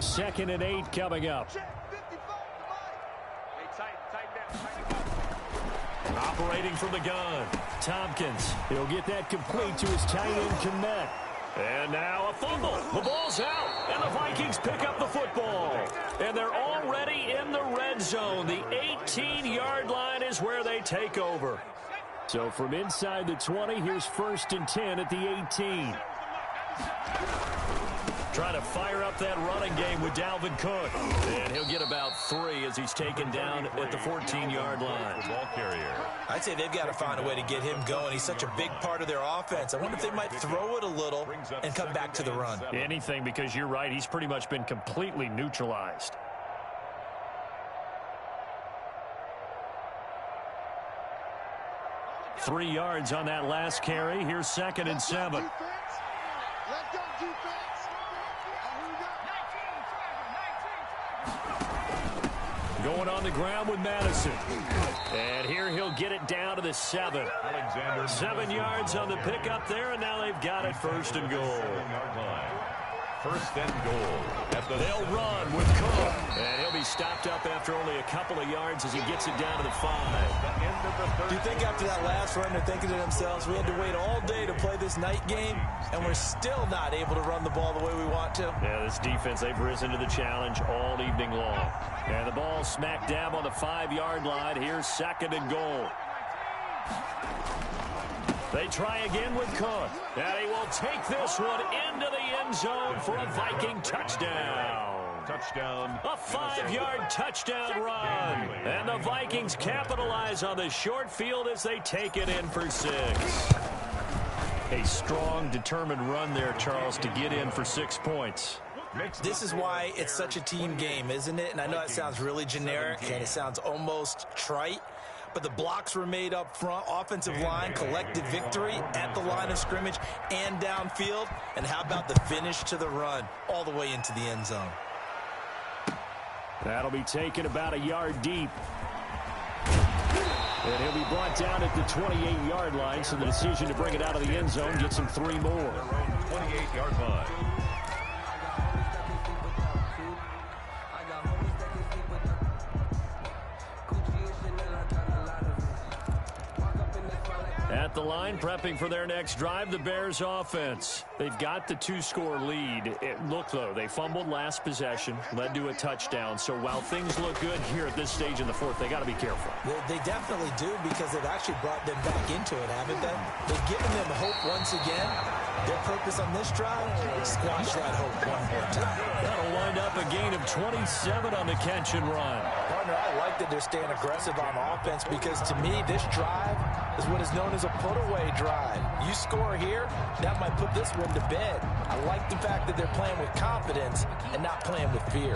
2nd and 8 coming up. Operating from the gun. Tompkins. He'll get that complete to his tight end, Kmet. And now a fumble. The ball's out. And the Vikings pick up the football. And they're already in the red zone. The 18-yard line is where they take over. So from inside the 20, here's 1st and 10 at the 18. Trying to fire up that running game with Dalvin Cook. And he'll get about 3 as he's taken down at the 14-yard line. Ball carrier. I'd say they've got to find a way to get him going. He's such a big part of their offense. I wonder if they might throw it a little and come back to the run. Anything, because you're right. He's pretty much been completely neutralized. Three yards on that last carry. Here's 2nd and 7. Let's go, defense. Going on the ground with Madison. And here he'll get it down to the 7. 7 yards on the pickup there, and now they've got it 1st and goal. 1st and goal. They'll run with Cook. And he'll be stopped up after only a couple of yards as he gets it down to the 5. Do you think after that last run they're thinking to themselves, we had to wait all day to play this night game, and we're still not able to run the ball the way we want to? Yeah, this defense, they've risen to the challenge all evening long. And the ball smack dab on the 5-yard line. Here's 2nd and goal. They try again with Cook. And he will take this one into the end zone for a Viking touchdown. Touchdown. A 5-yard touchdown run. And the Vikings capitalize on the short field as they take it in for 6. A strong, determined run there, Charles, to get in for 6 points. This is why it's such a team game, isn't it? And I know it sounds really generic and it sounds almost trite, but the blocks were made up front. Offensive line, collective victory at the line of scrimmage and downfield. And how about the finish to the run all the way into the end zone? That'll be taken about a yard deep. And he'll be brought down at the 28-yard line, so the decision to bring it out of the end zone gets him 3 more. 28-yard line. At the line, prepping for their next drive, the Bears offense. They've got the 2-score lead. Look, though, they fumbled last possession, led to a touchdown. So while things look good here at this stage in the 4th, they got to be careful. They definitely do, because they've actually brought them back into it, haven't they? They've given them hope once again. Their purpose on this drive, squash that hope one more time. That'll wind up a gain of 27 on the catch and run. partner, I like that they're staying aggressive on offense because, to me, this drive is what is known as a put-away drive. You score here, that might put this one to bed. I like the fact that they're playing with confidence and not playing with fear.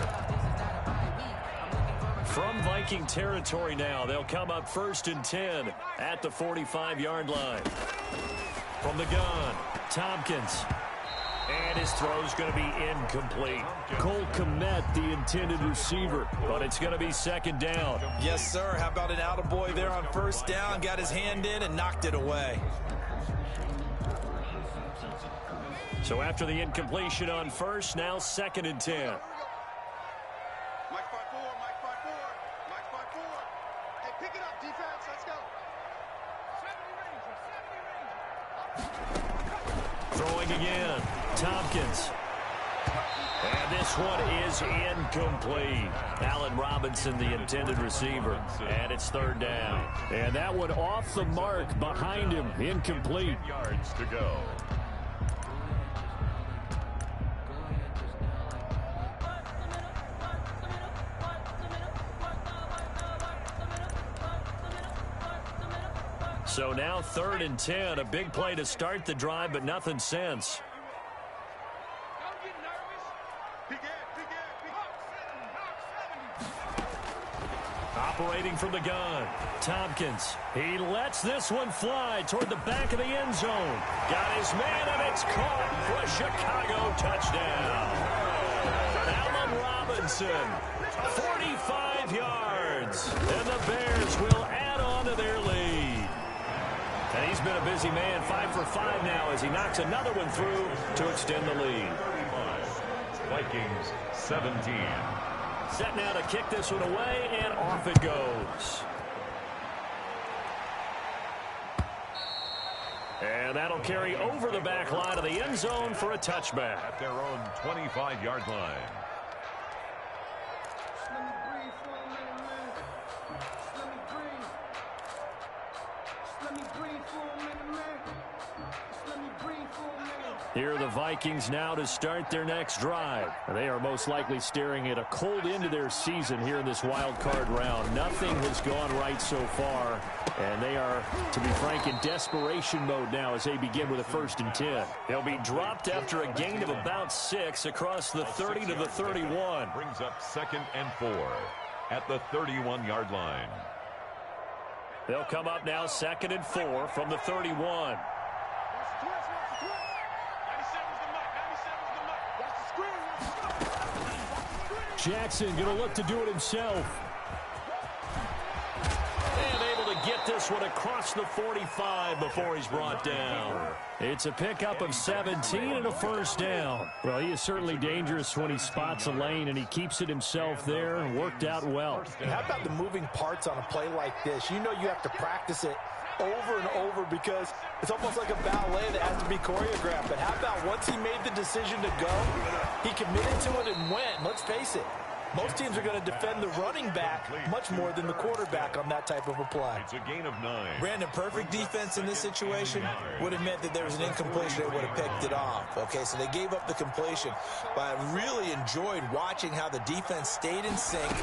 From Viking territory now, they'll come up 1st and 10 at the 45-yard line. From the gun, Tompkins. And his throw's going to be incomplete. Cole Kmet, the intended receiver, but it's going to be 2nd down. Yes, sir. How about an attaboy there on 1st down? Got his hand in and knocked it away. So after the incompletion on 1st, now 2nd and 10. Mike 5-4, Mike 5-4, Mike 5-4. Hey, pick it up, defense. Let's go. 70 Ranger, 70 Ranger. Throwing again, Tompkins. And this one is incomplete. Allen Robinson, the intended receiver. And it's 3rd down. And that one off the mark behind him, incomplete. Yards to go. So now 3rd and 10, a big play to start the drive, but nothing since. Don't get nervous. Big Operating from the gun, Tompkins. He lets this one fly toward the back of the end zone. Got his man, and it's caught for a Chicago touchdown. Allen Robinson, 45 yards, and the Bears will add on to their lead. And he's been a busy man, 5 for 5 now as he knocks another one through to extend the lead. Vikings 17. Set now to kick this one away, and off it goes. And that'll carry over the back line of the end zone for a touchback. At their own 25-yard line. Here are the Vikings now to start their next drive. They are most likely staring at a cold end to their season here in this wild card round. Nothing has gone right so far, and they are, to be frank, in desperation mode now as they begin with a 1st and 10. They'll be dropped after a gain of about 6 across the 30 to the 31. Brings up 2nd and 4 at the 31-yard line. They'll come up now 2nd and 4 from the 31. Jackson going to look to do it himself. And able to get this one across the 45 before he's brought down. It's a pickup of 17 and a 1st down. Well, he is certainly dangerous when he spots a lane, and he keeps it himself there and worked out well. How about the moving parts on a play like this? You know you have to practice it over and over because it's almost like a ballet that has to be choreographed. But how about once he made the decision to go, he committed to it and went. Let's face it, most teams are going to defend the running back much more than the quarterback on that type of a play. It's a gain of 9. Brandon, perfect defense in this situation would have meant that there was an incompletion. They would have picked it off. Okay, so they gave up the completion. But I really enjoyed watching how the defense stayed in sync,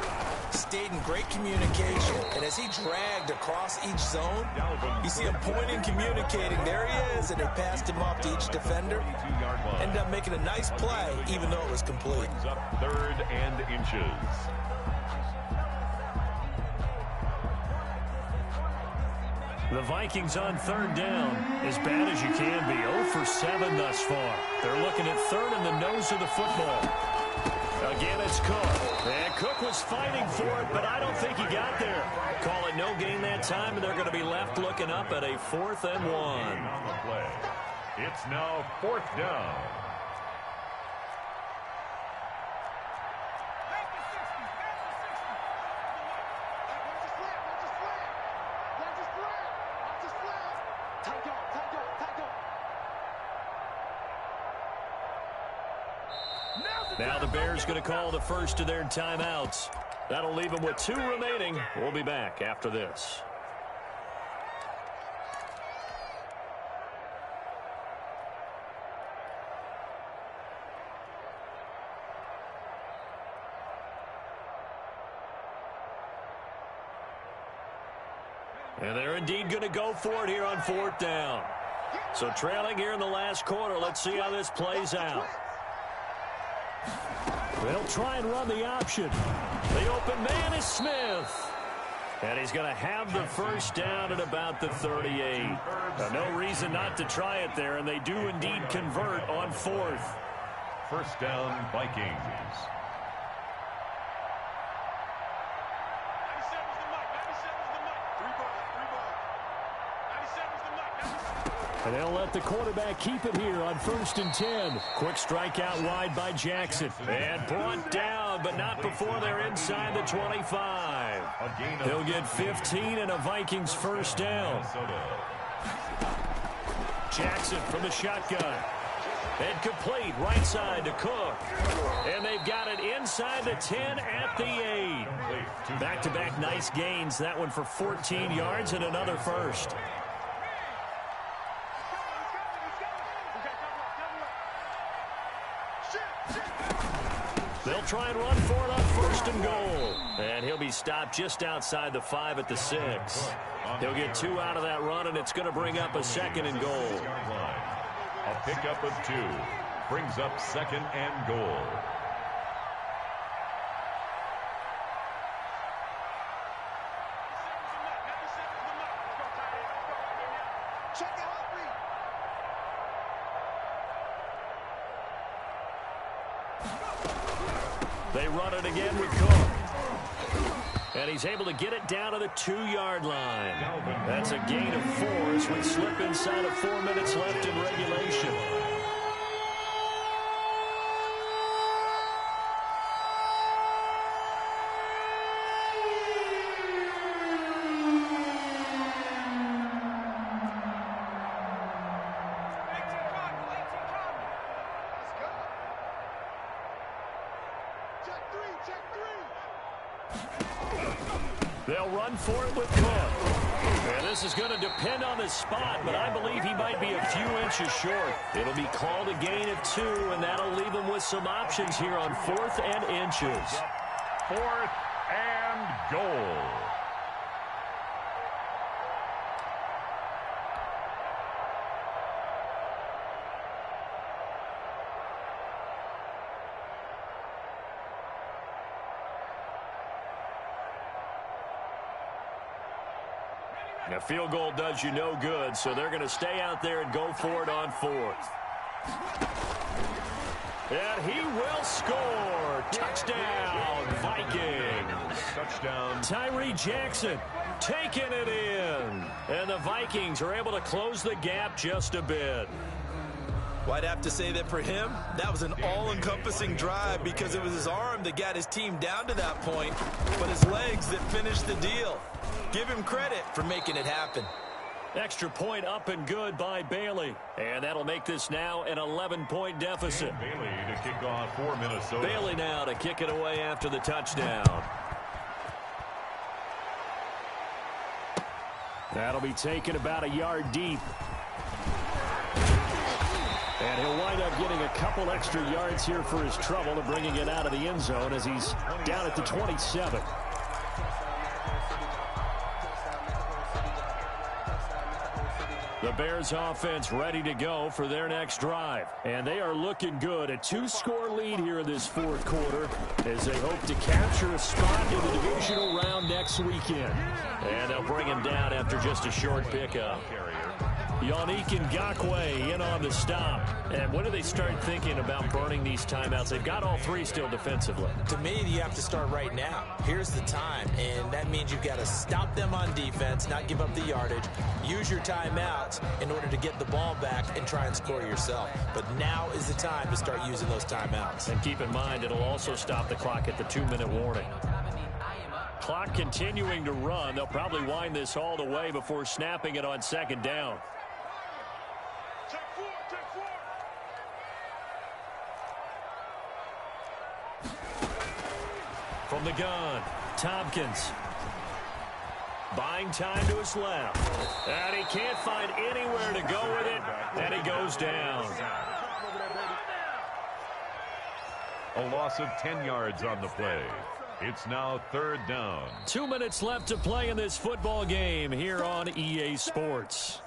stayed in great communication, and as he dragged across each zone, you see him pointing, communicating. There he is, and they passed him off to each defender. Ended up making a nice play, even though it was complete. Brings up 3rd and inches. The Vikings on 3rd down, as bad as you can be, 0 for 7 thus far. They're looking at 3rd in the nose of the football. Again, it's Cook. And Cook was fighting for it, but I don't think he got there. Call it no gain that time, and they're going to be left looking up at a 4th and 1. On the play. It's now 4th down. Now the Bears going to call the first of their timeouts. That'll leave them with 2 remaining. We'll be back after this. And they're indeed going to go for it here on 4th down. So trailing here in the last quarter. Let's see how this plays out. They'll try and run the option. The open man is Smith. And he's going to have the first down at about the 38. Now, no reason not to try it there, and they do indeed convert on 4th. First down, Vikings. And they'll let the quarterback keep it here on 1st and 10. Quick strike out wide by Jackson. And brought down, but not before they're inside the 25. He'll get 15 and a Vikings first down. Jackson from the shotgun. And complete right side to Cook. And they've got it inside the 10 at the 8. Back-to-back nice gains. That one for 14 yards and another first. They'll try and run for it on 1st and goal. And he'll be stopped just outside the 5 at the 6. He'll get 2 out of that run, and it's going to bring up a 2nd and goal. A pickup of 2 brings up 2nd and goal. They run it again with Cook. And he's able to get it down to the 2-yard line. That's a gain of 4 as we slip inside of 4 minutes left in regulation. They'll run for it with Cook. And this is going to depend on the spot, but I believe he might be a few inches short. It'll be called a gain of 2, and that'll leave him with some options here on 4th and inches. 4th and goal. A field goal does you no good, so they're going to stay out there and go for it on 4th. And he will score. Touchdown, Vikings. Touchdown. Tyree Jackson taking it in. And the Vikings are able to close the gap just a bit. Well, I'd have to say that for him, that was an all-encompassing drive because it was his arm that got his team down to that point, but his legs that finished the deal. Give him credit for making it happen. Extra point up and good by Bailey. And that'll make this now an 11-point deficit. And Bailey to kick off for Minnesota. Bailey now to kick it away after the touchdown. That'll be taken about a yard deep. And he'll wind up getting a couple extra yards here for his trouble to bringing it out of the end zone as he's down at the 27. The Bears offense ready to go for their next drive. And they are looking good. A 2-score lead here in this 4th quarter as they hope to capture a spot in the divisional round next weekend. And they'll bring him down after just a short pickup. Yannick Ngakoue in on the stop. And when do they start thinking about burning these timeouts? They've got all 3 still defensively. To me, you have to start right now. Here's the time, and that means you've got to stop them on defense, not give up the yardage, use your timeouts in order to get the ball back and try and score yourself. But now is the time to start using those timeouts. And keep in mind, it'll also stop the clock at the 2-minute warning. Clock continuing to run. They'll probably wind this all the way before snapping it on 2nd down. From the gun, Tompkins. Buying time to his left. And he can't find anywhere to go with it. And he goes down. A loss of 10 yards on the play. It's now 3rd down. 2 minutes left to play in this football game here on EA Sports.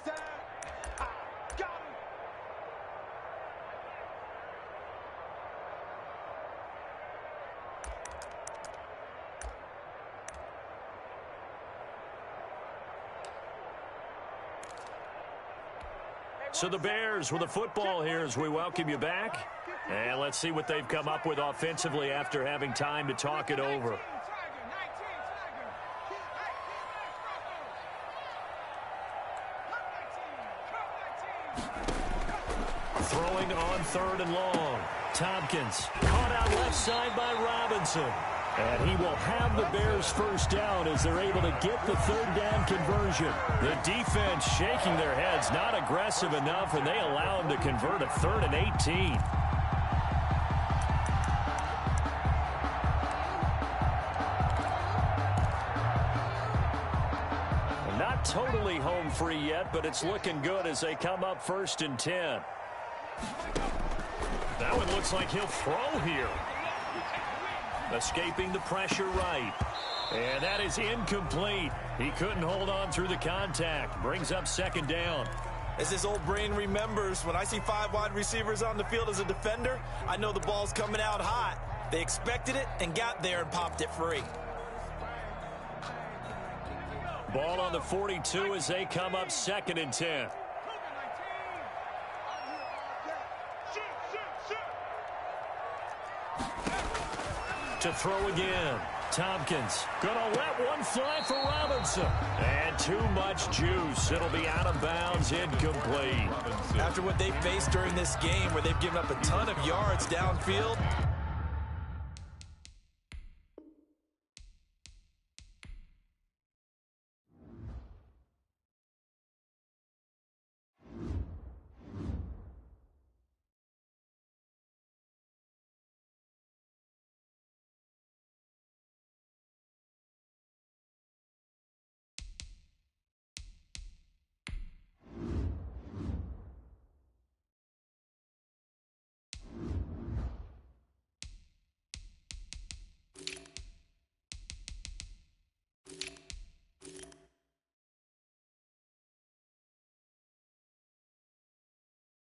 So the Bears with the football here as we welcome you back. And let's see what they've come up with offensively after having time to talk it over. Throwing on 3rd and long. Tompkins caught out left side by Robinson. And he will have the Bears first down as they're able to get the 3rd down conversion. The defense shaking their heads, not aggressive enough, and they allow him to convert a 3rd and 18. Not totally home free yet, but it's looking good as they come up 1st and 10. That one looks like he'll throw here. Escaping the pressure right. And that is incomplete. He couldn't hold on through the contact. Brings up 2nd down. As his old brain remembers, when I see 5 wide receivers on the field as a defender, I know the ball's coming out hot. They expected it and got there and popped it free. Ball on the 42 as they come up 2nd and 10. To throw again. Tompkins gonna let one fly for Robinson. And too much juice. It'll be out of bounds, incomplete. After what they faced during this game where they've given up a ton of yards downfield,